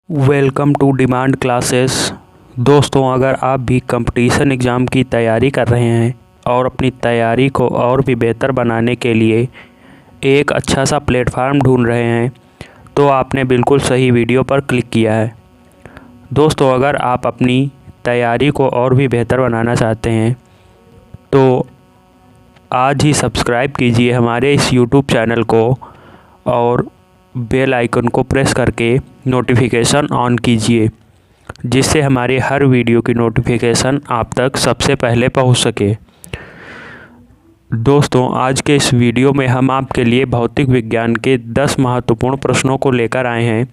Welcome to demand classes. दोस्तों, अगर आप भी कंपटीशन एग्ज़ाम की तैयारी कर रहे हैं और अपनी तैयारी को और भी बेहतर बनाने के लिए एक अच्छा सा प्लेटफार्म ढूंढ रहे हैं तो आपने बिल्कुल सही वीडियो पर क्लिक किया है। दोस्तों, अगर आप अपनी तैयारी को और भी बेहतर बनाना चाहते हैं तो आज ही सब्सक्राइब कीजिए हमारे इस यूट्यूब चैनल को और बेल आइकन को प्रेस करके नोटिफिकेशन ऑन कीजिए, जिससे हमारे हर वीडियो की नोटिफिकेशन आप तक सबसे पहले पहुंच सके। दोस्तों, आज के इस वीडियो में हम आपके लिए भौतिक विज्ञान के 10 महत्वपूर्ण प्रश्नों को लेकर आए हैं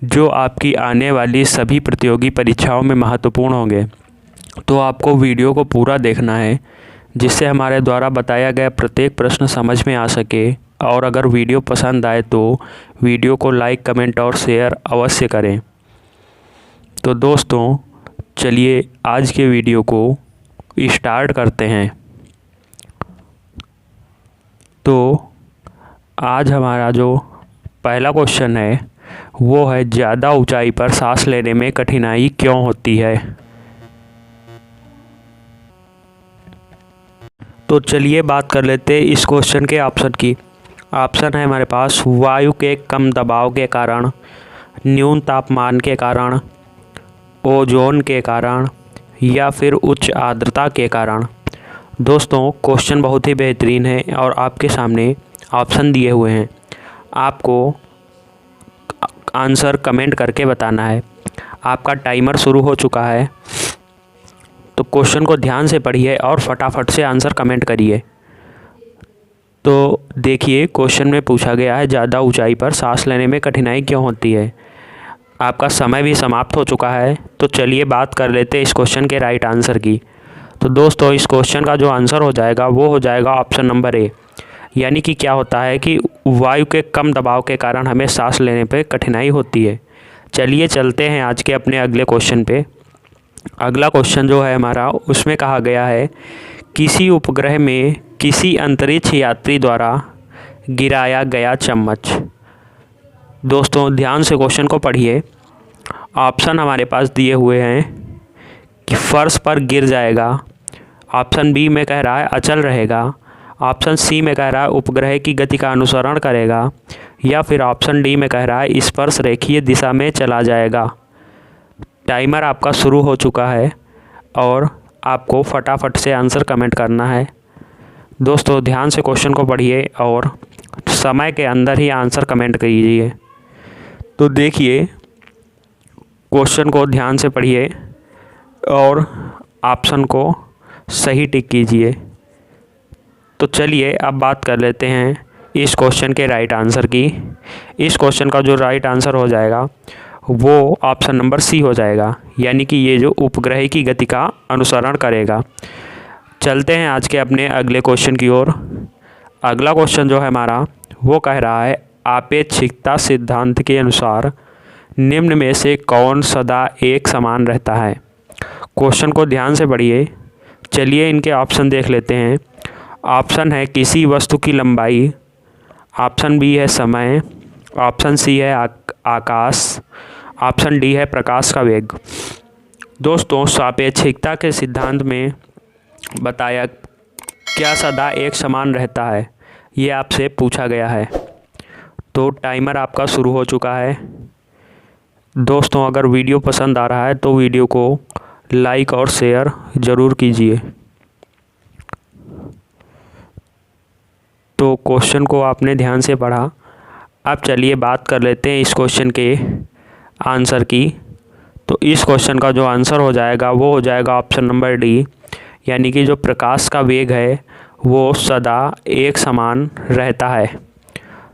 जो आपकी आने वाली सभी प्रतियोगी परीक्षाओं में महत्वपूर्ण होंगे। तो आपको वीडियो को पूरा देखना है जिससे हमारे द्वारा बताया गया प्रत्येक प्रश्न समझ में आ सके। और अगर वीडियो पसंद आए तो वीडियो को लाइक, कमेंट और शेयर अवश्य करें। तो दोस्तों, चलिए आज के वीडियो को स्टार्ट करते हैं। तो आज हमारा जो पहला क्वेश्चन है वो है, ज़्यादा ऊंचाई पर सांस लेने में कठिनाई क्यों होती है। तो चलिए बात कर लेते हैं इस क्वेश्चन के ऑप्शन की। ऑप्शन है हमारे पास वायु के कम दबाव के कारण, न्यून तापमान के कारण, ओजोन के कारण या फिर उच्च आर्द्रता के कारण। दोस्तों, क्वेश्चन बहुत ही बेहतरीन है और आपके सामने ऑप्शन दिए हुए हैं। आपको आंसर कमेंट करके बताना है। आपका टाइमर शुरू हो चुका है, तो क्वेश्चन को ध्यान से पढ़िए और फटाफट से आंसर कमेंट करिए। तो देखिए, क्वेश्चन में पूछा गया है ज़्यादा ऊंचाई पर सांस लेने में कठिनाई क्यों होती है। आपका समय भी समाप्त हो चुका है, तो चलिए बात कर लेते हैं इस क्वेश्चन के राइट आंसर की। तो दोस्तों, इस क्वेश्चन का जो आंसर हो जाएगा वो हो जाएगा ऑप्शन नंबर ए। यानी कि क्या होता है कि वायु के कम दबाव के कारण हमें सांस लेने पर कठिनाई होती है। चलिए चलते हैं आज के अपने अगले क्वेश्चन पे। अगला क्वेश्चन जो है हमारा, उसमें कहा गया है किसी उपग्रह में किसी अंतरिक्ष यात्री द्वारा गिराया गया चम्मच। दोस्तों, ध्यान से क्वेश्चन को पढ़िए। ऑप्शन हमारे पास दिए हुए हैं कि फर्श पर गिर जाएगा, ऑप्शन बी में कह रहा है अचल रहेगा, ऑप्शन सी में कह रहा है उपग्रह की गति का अनुसरण करेगा, या फिर ऑप्शन डी में कह रहा है स्पर्श रेखीय दिशा में चला जाएगा। टाइमर आपका शुरू हो चुका है और आपको फटाफट से आंसर कमेंट करना है। दोस्तों, ध्यान से क्वेश्चन को पढ़िए और समय के अंदर ही आंसर कमेंट कीजिए। तो देखिए, क्वेश्चन को ध्यान से पढ़िए और ऑप्शन को सही टिक कीजिए। तो चलिए अब बात कर लेते हैं इस क्वेश्चन के राइट आंसर की। इस क्वेश्चन का जो राइट आंसर हो जाएगा वो ऑप्शन नंबर सी हो जाएगा, यानी कि ये जो उपग्रह की गति का अनुसरण करेगा। चलते हैं आज के अपने अगले क्वेश्चन की ओर। अगला क्वेश्चन जो है हमारा वो कह रहा है, आपेक्षिकता सिद्धांत के अनुसार निम्न में से कौन सदा एक समान रहता है। क्वेश्चन को ध्यान से पढ़िए। चलिए इनके ऑप्शन देख लेते हैं। ऑप्शन है किसी वस्तु की लंबाई, ऑप्शन बी है समय, ऑप्शन सी है आकाश, ऑप्शन डी है प्रकाश का वेग। दोस्तों, सापेक्षिकता के सिद्धांत में बताया क्या सदा एक समान रहता है, ये आपसे पूछा गया है। तो टाइमर आपका शुरू हो चुका है। दोस्तों, अगर वीडियो पसंद आ रहा है तो वीडियो को लाइक और शेयर ज़रूर कीजिए। तो क्वेश्चन को आपने ध्यान से पढ़ा। अब चलिए बात कर लेते हैं इस क्वेश्चन के आंसर की। तो इस क्वेश्चन का जो आंसर हो जाएगा वो हो जाएगा ऑप्शन नंबर डी, यानी कि जो प्रकाश का वेग है वो सदा एक समान रहता है।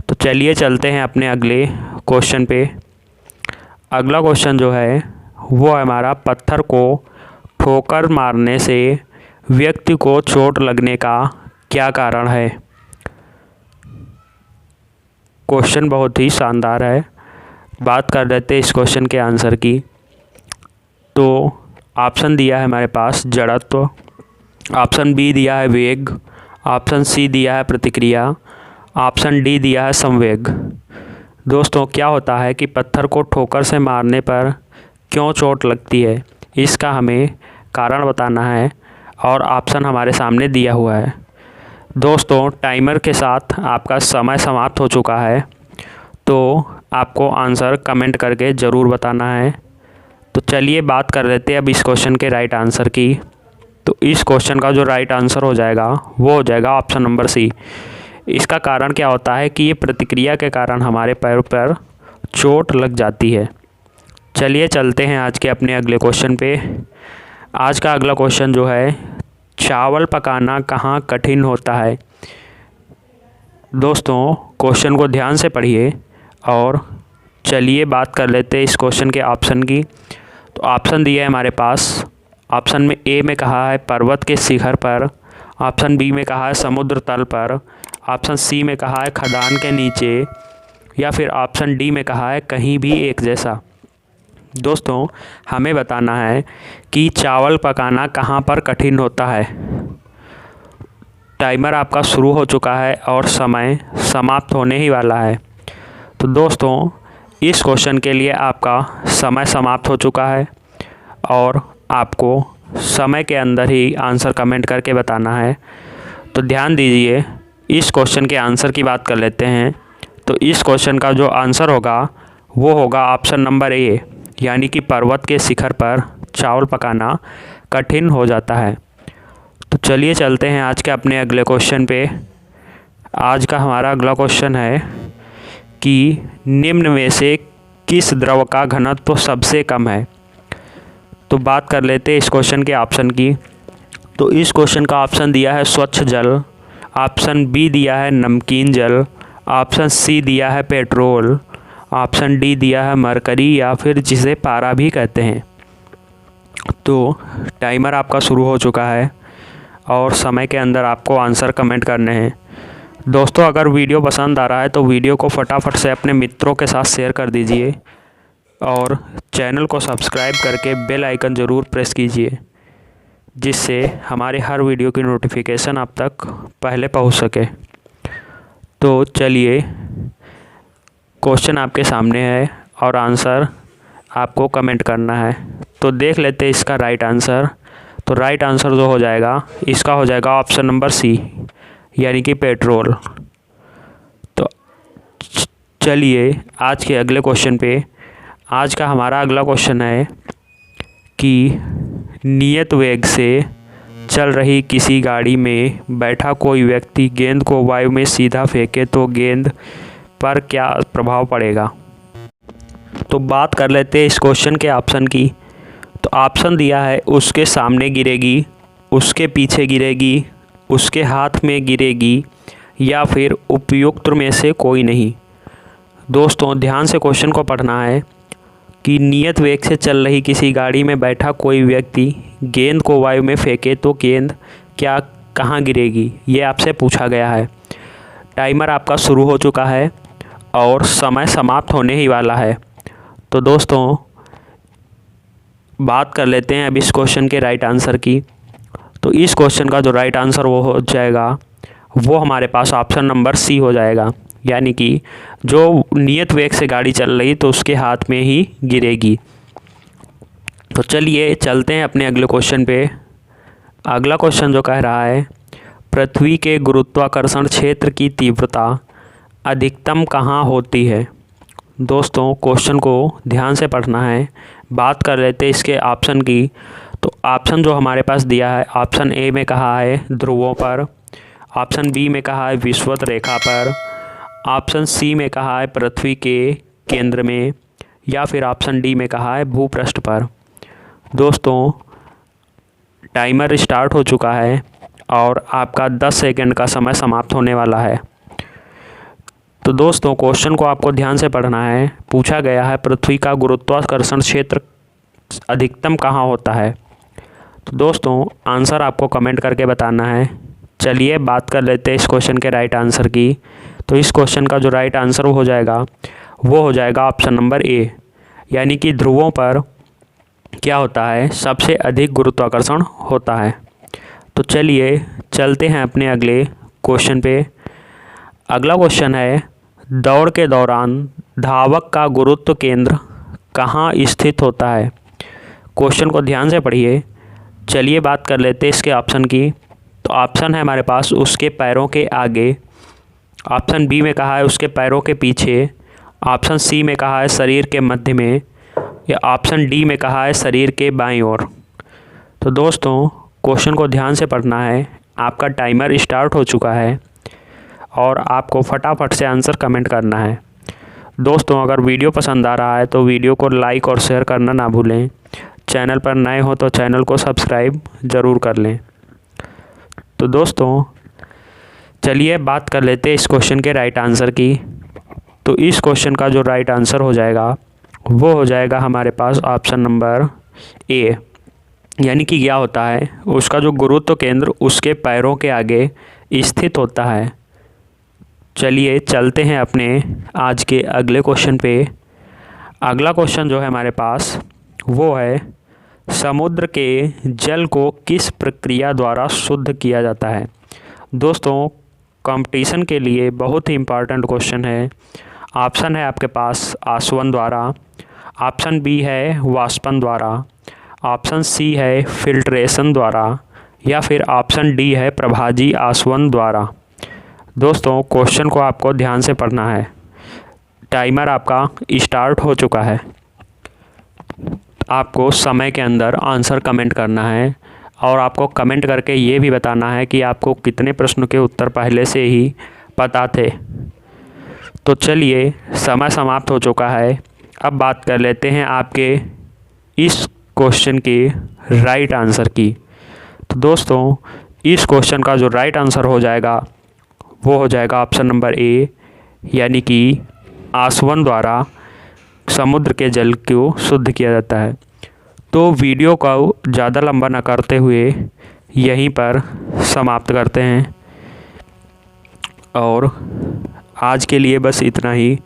तो चलिए चलते हैं अपने अगले क्वेश्चन पे। अगला क्वेश्चन जो है वो है हमारा, पत्थर को ठोकर मारने से व्यक्ति को चोट लगने का क्या कारण है। क्वेश्चन बहुत ही शानदार है। बात कर लेते हैं इस क्वेश्चन के आंसर की। तो ऑप्शन दिया है हमारे पास जड़त्व, ऑप्शन बी दिया है वेग, ऑप्शन सी दिया है प्रतिक्रिया, ऑप्शन डी दिया है संवेग। दोस्तों, क्या होता है कि पत्थर को ठोकर से मारने पर क्यों चोट लगती है, इसका हमें कारण बताना है और ऑप्शन हमारे सामने दिया हुआ है। दोस्तों, टाइमर के साथ आपका समय समाप्त हो चुका है, तो आपको आंसर कमेंट करके ज़रूर बताना है। तो चलिए बात कर लेते हैं अब इस क्वेश्चन के राइट आंसर की। तो इस क्वेश्चन का जो राइट आंसर हो जाएगा वो हो जाएगा ऑप्शन नंबर सी। इसका कारण क्या होता है कि ये प्रतिक्रिया के कारण हमारे पैर पर चोट लग जाती है। चलिए चलते हैं आज के अपने अगले क्वेश्चन पे। आज का अगला क्वेश्चन जो है, चावल पकाना कहाँ कठिन होता है। दोस्तों, क्वेश्चन को ध्यान से पढ़िए और चलिए बात कर लेते हैं इस क्वेश्चन के ऑप्शन की। तो ऑप्शन दिया है हमारे पास। ऑप्शन में ए में कहा है पर्वत के शिखर पर, ऑप्शन बी में कहा है समुद्र तल पर, ऑप्शन सी में कहा है खदान के नीचे, या फिर ऑप्शन डी में कहा है कहीं भी एक जैसा। दोस्तों, हमें बताना है कि चावल पकाना कहाँ पर कठिन होता है। टाइमर आपका शुरू हो चुका है और समय समाप्त होने ही वाला है। तो दोस्तों, इस क्वेश्चन के लिए आपका समय समाप्त हो चुका है और आपको समय के अंदर ही आंसर कमेंट करके बताना है। तो ध्यान दीजिए, इस क्वेश्चन के आंसर की बात कर लेते हैं। तो इस क्वेश्चन का जो आंसर होगा वो होगा ऑप्शन नंबर ए, यानी कि पर्वत के शिखर पर चावल पकाना कठिन हो जाता है। तो चलिए चलते हैं आज के अपने अगले क्वेश्चन पे। आज का हमारा अगला क्वेश्चन है कि निम्न में से किस द्रव का घनत्व सबसे कम है। तो बात कर लेते हैं इस क्वेश्चन के ऑप्शन की। तो इस क्वेश्चन का ऑप्शन दिया है स्वच्छ जल, ऑप्शन बी दिया है नमकीन जल, ऑप्शन सी दिया है पेट्रोल, ऑप्शन डी दिया है मरकरी, या फिर जिसे पारा भी कहते हैं। तो टाइमर आपका शुरू हो चुका है और समय के अंदर आपको आंसर कमेंट करने हैं। दोस्तों, अगर वीडियो पसंद आ रहा है तो वीडियो को फटाफट से अपने मित्रों के साथ शेयर कर दीजिए और चैनल को सब्सक्राइब करके बेल आइकन ज़रूर प्रेस कीजिए, जिससे हमारे हर वीडियो की नोटिफिकेशन आप तक पहले पहुंच सके। तो चलिए, क्वेश्चन आपके सामने है और आंसर आपको कमेंट करना है। तो देख लेते हैं इसका राइट आंसर। तो राइट आंसर जो हो जाएगा इसका हो जाएगा ऑप्शन नंबर सी, यानी कि पेट्रोल। तो चलिए आज के अगले क्वेश्चन पे। आज का हमारा अगला क्वेश्चन है कि नियत वेग से चल रही किसी गाड़ी में बैठा कोई व्यक्ति गेंद को वायु में सीधा फेंके तो गेंद पर क्या प्रभाव पड़ेगा। तो बात कर लेते हैं इस क्वेश्चन के ऑप्शन की। तो ऑप्शन दिया है उसके सामने गिरेगी, उसके पीछे गिरेगी, उसके हाथ में गिरेगी, या फिर उपयुक्त में से कोई नहीं। दोस्तों, ध्यान से क्वेश्चन को पढ़ना है कि नियत वेग से चल रही किसी गाड़ी में बैठा कोई व्यक्ति गेंद को वायु में फेंके तो गेंद क्या कहाँ गिरेगी, ये आपसे पूछा गया है। टाइमर आपका शुरू हो चुका है और समय समाप्त होने ही वाला है। तो दोस्तों, बात कर लेते हैं अब इस क्वेश्चन के राइट आंसर की। तो इस क्वेश्चन का जो राइट आंसर वो हो जाएगा वो हमारे पास ऑप्शन नंबर सी हो जाएगा, यानी कि जो नियत वेग से गाड़ी चल रही तो उसके हाथ में ही गिरेगी। तो चलिए चलते हैं अपने अगले क्वेश्चन पे। अगला क्वेश्चन जो कह रहा है पृथ्वी के गुरुत्वाकर्षण क्षेत्र की तीव्रता अधिकतम कहाँ होती है। दोस्तों, क्वेश्चन को ध्यान से पढ़ना है। बात कर लेते हैं इसके ऑप्शन की। तो ऑप्शन जो हमारे पास दिया है, ऑप्शन ए में कहा है ध्रुवों पर, ऑप्शन बी में कहा है विषुवत रेखा पर, ऑप्शन सी में कहा है पृथ्वी के केंद्र में, या फिर ऑप्शन डी में कहा है भूपृष्ठ पर। दोस्तों, टाइमर स्टार्ट हो चुका है और आपका 10 सेकंड का समय समाप्त होने वाला है। तो दोस्तों, क्वेश्चन को आपको ध्यान से पढ़ना है। पूछा गया है पृथ्वी का गुरुत्वाकर्षण क्षेत्र अधिकतम कहाँ होता है। तो दोस्तों, आंसर आपको कमेंट करके बताना है। चलिए बात कर लेते हैं इस क्वेश्चन के राइट आंसर की। तो इस क्वेश्चन का जो राइट आंसर हो जाएगा वो हो जाएगा ऑप्शन नंबर ए, यानी कि ध्रुवों पर क्या होता है, सबसे अधिक गुरुत्वाकर्षण होता है। तो चलिए चलते हैं अपने अगले क्वेश्चन पे। अगला क्वेश्चन है दौड़ के दौरान धावक का गुरुत्व केंद्र कहाँ स्थित होता है? क्वेश्चन को ध्यान से पढ़िए। चलिए बात कर लेते हैं इसके ऑप्शन की। तो ऑप्शन है हमारे पास उसके पैरों के आगे, ऑप्शन बी में कहा है उसके पैरों के पीछे, ऑप्शन सी में कहा है शरीर के मध्य में, या ऑप्शन डी में कहा है शरीर के बाईं ओर। तो दोस्तों क्वेश्चन को ध्यान से पढ़ना है। आपका टाइमर स्टार्ट हो चुका है और आपको फटाफट से आंसर कमेंट करना है। दोस्तों अगर वीडियो पसंद आ रहा है तो वीडियो को लाइक और शेयर करना ना भूलें। चैनल पर नए हो तो चैनल को सब्सक्राइब ज़रूर कर लें। तो दोस्तों चलिए बात कर लेते हैं इस क्वेश्चन के राइट आंसर की। तो इस क्वेश्चन का जो राइट आंसर हो जाएगा वो हो जाएगा हमारे पास ऑप्शन नंबर ए, यानी कि क्या होता है उसका जो गुरुत्व केंद्र उसके पैरों के आगे स्थित होता है। चलिए चलते हैं अपने आज के अगले क्वेश्चन पे। अगला क्वेश्चन जो है हमारे पास वो है समुद्र के जल को किस प्रक्रिया द्वारा शुद्ध किया जाता है? दोस्तों कंपटीशन के लिए बहुत ही इम्पॉर्टेंट क्वेश्चन है। ऑप्शन है आपके पास आसवन द्वारा, ऑप्शन बी है वाष्पन द्वारा, ऑप्शन सी है फिल्ट्रेशन द्वारा, या फिर ऑप्शन डी है प्रभाजी आसवन द्वारा। दोस्तों क्वेश्चन को आपको ध्यान से पढ़ना है। टाइमर आपका स्टार्ट हो चुका है। आपको समय के अंदर आंसर कमेंट करना है और आपको कमेंट करके ये भी बताना है कि आपको कितने प्रश्नों के उत्तर पहले से ही पता थे। तो चलिए समय समाप्त हो चुका है। अब बात कर लेते हैं आपके इस क्वेश्चन के राइट आंसर की। तो दोस्तों इस क्वेश्चन का जो राइट आंसर हो जाएगा वो हो जाएगा ऑप्शन नंबर ए, यानी कि आसवन द्वारा समुद्र के जल को शुद्ध किया जाता है। तो वीडियो को ज़्यादा लंबा ना करते हुए यहीं पर समाप्त करते हैं और आज के लिए बस इतना ही।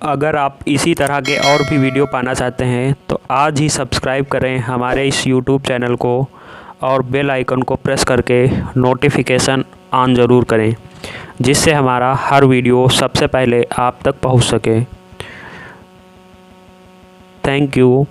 अगर आप इसी तरह के और भी वीडियो पाना चाहते हैं तो आज ही सब्सक्राइब करें हमारे इस यूट्यूब चैनल को और बेल आइकन को प्रेस करके नोटिफिकेशन ऑन ज़रूर करें, जिससे हमारा हर वीडियो सबसे पहले आप तक पहुंच सके। Thank you.